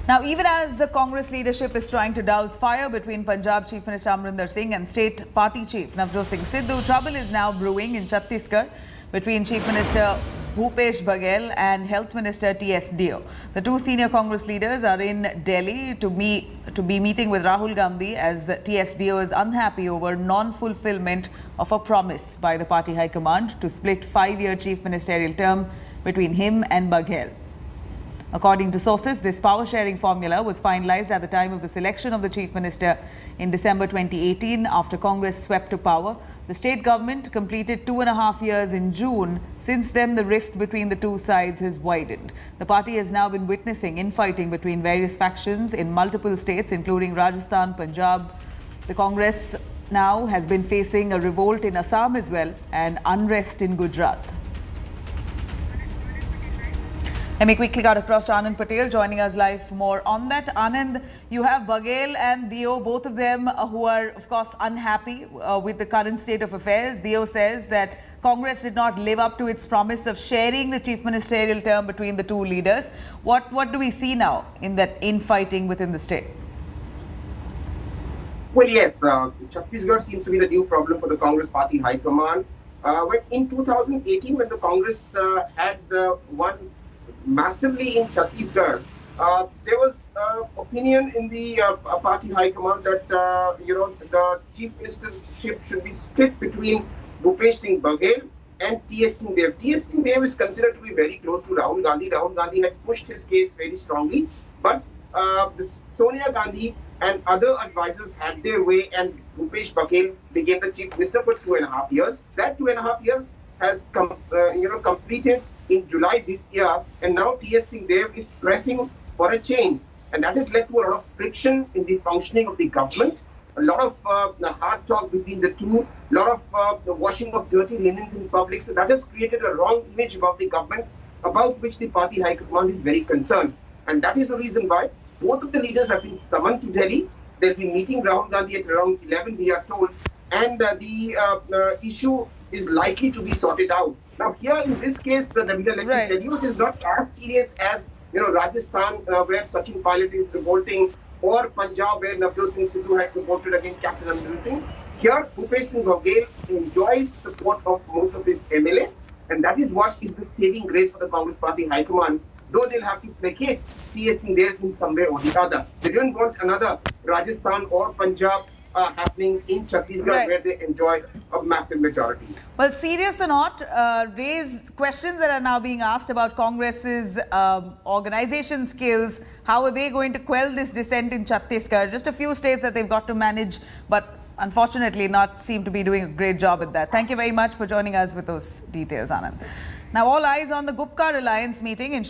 Now, even as the Congress leadership is trying to douse fire between Punjab Chief Minister Singh and State Party Chief Singh Deo, trouble is now brewing in Chhattisgarh between Chief Minister Bhupesh Baghel and Health Minister Deo. The two senior Congress leaders are in Delhi to be meeting with Rahul Gandhi as Deo is unhappy over non-fulfillment of a promise by the party high command to split 5-year chief ministerial term between him and Baghel. According to sources, this power-sharing formula was finalized at the time of the selection of the Chief Minister in December 2018 after Congress swept to power. The state government completed 2.5 years in June. Since then, the rift between the two sides has widened. The party has now been witnessing infighting between various factions in multiple states, including Rajasthan, Punjab. The Congress now has been facing a revolt in Assam as well and unrest in Gujarat. Let me quickly cut across to Anand Patel joining us live for more on that. Anand, you have Baghel and Deo, both of them who are, of course, unhappy with the current state of affairs. Deo says that Congress did not live up to its promise of sharing the chief ministerial term between the two leaders. What do we see now in that infighting within the state? Well, yes, Chhattisgarh seems to be the new problem for the Congress party high command. When in 2018, when the Congress had won massively in Chhattisgarh, there was opinion in the party high command that the chief ministership should be split between Bhupesh Singh Baghel and Singh Deo. Singh Deo is considered to be very close to Rahul Gandhi. Rahul Gandhi had pushed his case very strongly, but Sonia Gandhi and other advisors had their way, and Bhupesh Baghel became the chief minister for 2.5 years. That 2.5 years has completed in July this year, and now Singh Deo is pressing for a change, and that has led to a lot of friction in the functioning of the government, a lot of hard talk between the two, a lot of the washing of dirty linens in public. So that has created a wrong image about the government, about which the party high command is very concerned, and that is the reason why both of the leaders have been summoned to Delhi. They'll be meeting Rahul Gandhi at around 11, we are told, and the issue is likely to be sorted out. Now, here in this case, Nabila, let me tell you, it is not as serious as Rajasthan, where Sachin Pilot is revolting, or Punjab, where Navjot Singh Sidhu had revolted against Captain Amrinder Singh. Here, Bhupesh Singh Baghel enjoys support of most of his MLAs, and that is what is the saving grace for the Congress party high command. Though they'll have to placate Singh Deo in some way or the other. They don't want another Rajasthan or Punjab happening in Chhattisgarh, where they enjoy a massive majority. Well, serious or not, raise questions that are now being asked about Congress's organization skills. How are they going to quell this dissent in Chhattisgarh? Just a few states that they've got to manage, but unfortunately not seem to be doing a great job at that. Thank you very much for joining us with those details, Anand. Now, all eyes on the Gupkar Alliance meeting in